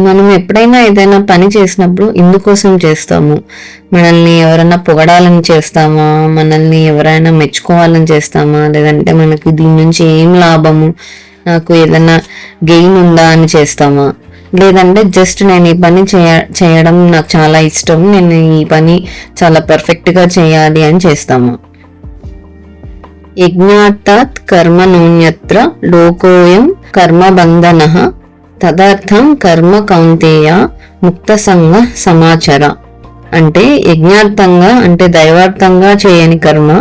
మనం ఎప్పుడైనా ఏదైనా పని చేసినప్పుడు ఇందుకోసం చేస్తాము. మనల్ని ఎవరైనా పొగడాలని చేస్తామా, మనల్ని ఎవరైనా మెచ్చుకోవాలని చేస్తామా, లేదంటే మనకి దీని నుంచి ఏం లాభము, నాకు ఏదైనా గెయిన్ ఉందా అని చేస్తామా, లేదంటే జస్ట్ నేను ఈ పని చేయడం నాకు చాలా ఇష్టం, నేను ఈ పని చాలా పర్ఫెక్ట్గా చేయాలి అని చేస్తామా. యజ్ఞార్థాత్ కర్మ నోన్యత్ర లోకోయం కర్మబంధన తదర్థం కర్మ కౌంతేయ ముక్త సంగ సమాచార. అంటే యజ్ఞార్థంగా అంటే దైవార్థంగా చేయని కర్మ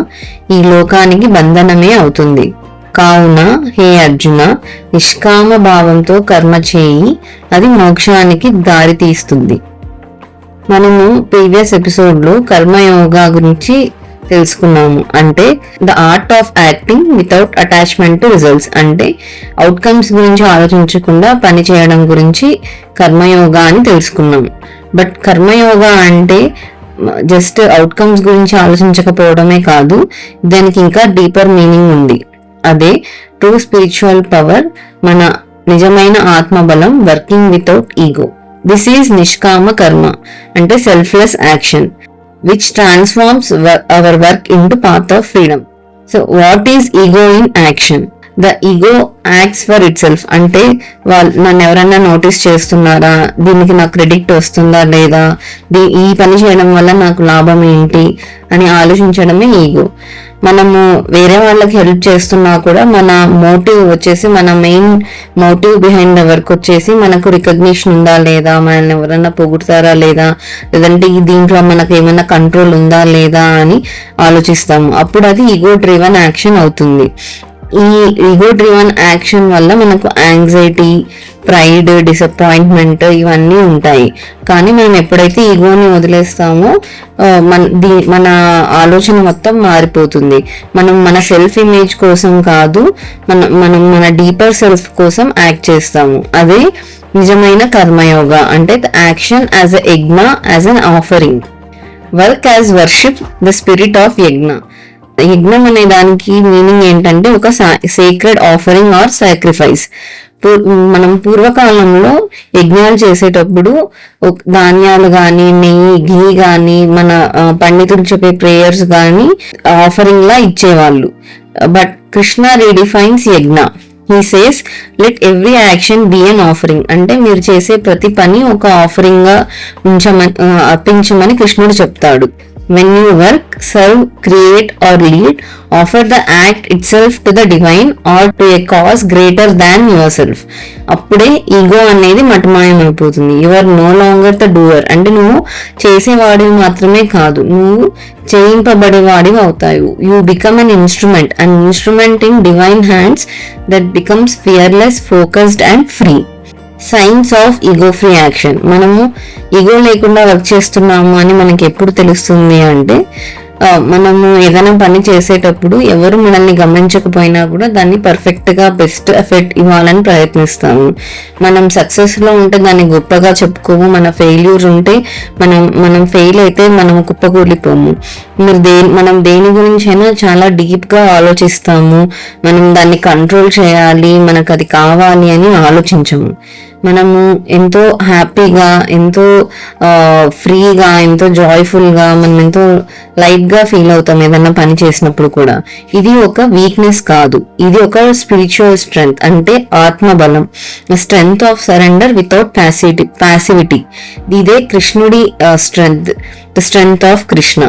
ఈ లోకానికి బంధనమే అవుతుంది. కావున హే అర్జున, నిష్కామ భావంతో కర్మ చేయి, అది మోక్షానికి దారి తీస్తుంది. మనము ప్రీవియస్ ఎపిసోడ్లో కర్మయోగా గురించి తెలుసుకున్నాము. అంటే the art of acting without attachment to results, అంటే అవుట్కమ్స్ గురించి ఆలోచించకుండా పని చేయడం గురించి కర్మయోగా అని తెలుసుకున్నాము. బట్ కర్మయోగా అంటే జస్ట్ అవుట్కమ్స్ గురించి ఆలోచించకపోవడమే కాదు, దానికి ఇంకా డీపర్ మీనింగ్ ఉంది. అదే ట్రూ స్పిరిచువల్ పవర్, మన నిజమైన ఆత్మబలం, working without ego. This is నిష్కామ కర్మ అంటే selfless action which transforms our work into path of freedom. So what is ego in action? The ego acts for itself. అంటే నన్ను ఎవరైనా నోటీస్ చేస్తున్నారా, దీనికి నాకు క్రెడిట్ వస్తుందా లేదా, ఈ పని చేయడం వల్ల నాకు లాభం ఏంటి అని ఆలోచించడమే ఈగో. మనము వేరే వాళ్ళకి హెల్ప్ చేస్తున్నా కూడా మన మోటివ్ వచ్చేసి, మన main motive behind the work వచ్చేసి మనకు రికగ్నిషన్ ఉందా లేదా, మనల్ని ఎవరైనా పొగుడతారా లేదా, లేదంటే దీంట్లో మనకు ఏమైనా కంట్రోల్ ఉందా లేదా అని ఆలోచిస్తాము. అప్పుడు అది ఈగో డ్రివెన్ యాక్షన్ అవుతుంది. ఈ ఈగో డ్రివెన్ యాక్షన్ వల్ల మనకు యాంగ్జైటీ, ప్రైడ్, డిసప్పాయింట్మెంట్ ఇవన్నీ ఉంటాయి. కానీ మనం ఎప్పుడైతే ఈగోని వదిలేస్తామో మన ఆలోచన మొత్తం మారిపోతుంది. మనం మన సెల్ఫ్ ఇమేజ్ కోసం కాదు, మనం మన డీపర్ సెల్ఫ్ కోసం యాక్ట్ చేస్తాము. అదే నిజమైన కర్మయోగా. అంటే యాక్షన్ యాజ్ ఎ యజ్ఞ, as an offering. Work as worship, the spirit of యజ్ఞ. యజ్ఞం అనే దానికి మీనింగ్ ఏంటంటే ఒక సేక్రెడ్ ఆఫరింగ్ ఆర్ సాక్రిఫైస్. మనం పూర్వకాలంలో యజ్ఞాలు చేసేటప్పుడు ధాన్యాలు కానీ, నెయ్యి, ఘీ కానీ, మన పండితులు చెప్పే ప్రేయర్స్ కానీ ఆఫరింగ్ లా ఇచ్చేవాళ్ళు. బట్ కృష్ణ రీడిఫైన్స్ యజ్ఞ. He says let every action be an offering. అంటే మీరు చేసే ప్రతి పని ఒక ఆఫరింగ్ గా అర్పించమని కృష్ణుడు చెప్తాడు. When you work, serve, create or lead, offer the act itself to the divine or to a cause greater than yourself. అప్పుడే ఈగో అనేది మటమాయం అయిపోతుంది. You are no longer the doer. అంటే నువ్వు చేసేవాడివి మాత్రమే కాదు, నువ్వు చేయింపబడేవాడివి అవుతావు. You become an instrument, an instrument in divine hands that becomes fearless, focused and free. Science of ego free action. మనము ఈగో లేకుండా వర్క్ చేస్తున్నాము అని మనకి ఎప్పుడు తెలుస్తుంది అంటే, మనము ఏదైనా పని చేసేటప్పుడు ఎవరు మనల్ని గమనించకపోయినా కూడా దాన్ని పర్ఫెక్ట్ గా బెస్ట్ ఎఫెక్ట్ ఇవ్వాలని ప్రయత్నిస్తాము. మనం సక్సెస్ లో ఉంటే దాన్ని గొప్పగా చెప్పుకోము, మన ఫెయిల్యూర్ ఉంటే మనం ఫెయిల్ అయితే మనం కుప్పకూలిపోము. మనం దేని గురించైనా చాలా డీప్ గా ఆలోచిస్తాము. మనం దాన్ని కంట్రోల్ చేయాలి, మనకు అది కావాలి అని ఆలోచించము. మనము ఎంతో హ్యాపీగా, ఎంతో ఫ్రీగా, ఎంతో జాయ్ఫుల్గా, మనం ఎంతో లైట్గా ఫీల్ అవుతాం ఏదన్నా పని చేసినప్పుడు కూడా. ఇది ఒక వీక్నెస్ కాదు, ఇది ఒక స్పిరిచువల్ స్ట్రెంగ్త్, అంటే ఆత్మబలం. Strength of surrender without passivity. ఇదే కృష్ణుడి strength, the strength of Krishna.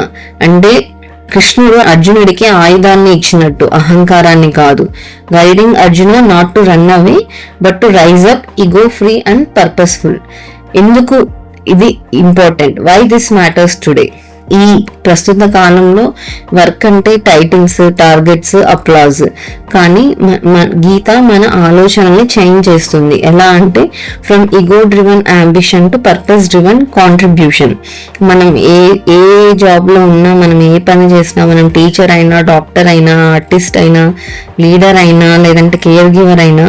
అంటే కృష్ణుడు అర్జునుడికి ఆయుధాన్ని ఇచ్చినట్టు, అహంకారాన్ని కాదు. Guiding Arjuna not to run away but to rise up, ego free and purposeful. ఎందుకు ఇది important? Why this matters today? ఈ ప్రస్తుత కాలంలో వర్క్ అంటే టైటిల్స్, టార్గెట్స్, అప్లాజ్. కానీ గీత మన ఆలోచనల్ని చేంజ్ చేస్తుంది. ఎలా అంటే from ego driven ambition to purpose driven contribution. మనం ఏ జాబ్లో ఉన్నా, మనం ఏ పని చేసినా, మనం టీచర్ అయినా, డాక్టర్ అయినా, ఆర్టిస్ట్ అయినా, లీడర్ అయినా, లేదంటే కేర్ గివర్ అయినా,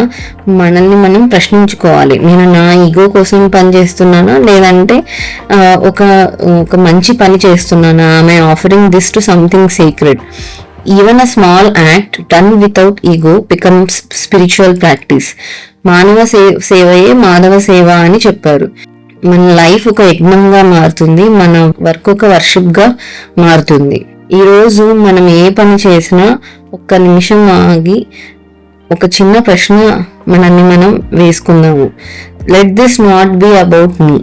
మనల్ని మనం ప్రశ్నించుకోవాలి. నేను నా ఈగో కోసం పని చేస్తున్నానా, లేదంటే ఒక మంచి పని చేస్తున్నానా? I offering this to something secret. Even a small act done without ego becomes spiritual practice. మానవ సేవయే మాధవ సేవ అని చెప్పారు. మన లైఫ్ ఒక యజ్ఞంగా మారుతుంది, మన వర్క్ ఒక వర్షిప్ గా మారుతుంది. ఈ రోజు మనం ఏ పని చేసినా ఒక్క నిమిషం ఆగి ఒక చిన్న ప్రశ్న మనల్ని మనం వేసుకుందాము. Let this not be about me,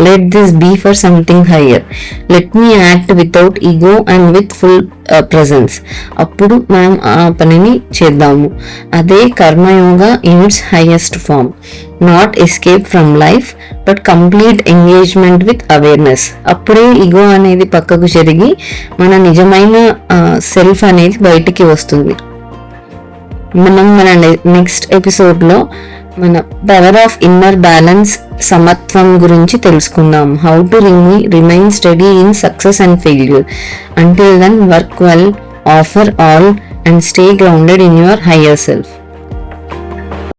let this be for something higher, let me act without ego and with full presence. అప్పుడు మనం ఆ పనిని చేద్దాము. అదే karma yoga in its highest form. Not escape from life but complete engagement with awareness. అప్పుడే ego అనేది పక్కకు జరిగి మన నిజమైన సెల్ఫ్ అనేది బయటికి వస్తుంది. మనం మన నెక్స్ట్ ఎపిసోడ్లో మన పవర్ ఆఫ్ ఇన్నర్ బ్యాలెన్స్, సమత్వం గురించి తెలుసుకుందాం. How to remain study in success and failure. Until then, work well, offer all, and stay grounded in your higher self.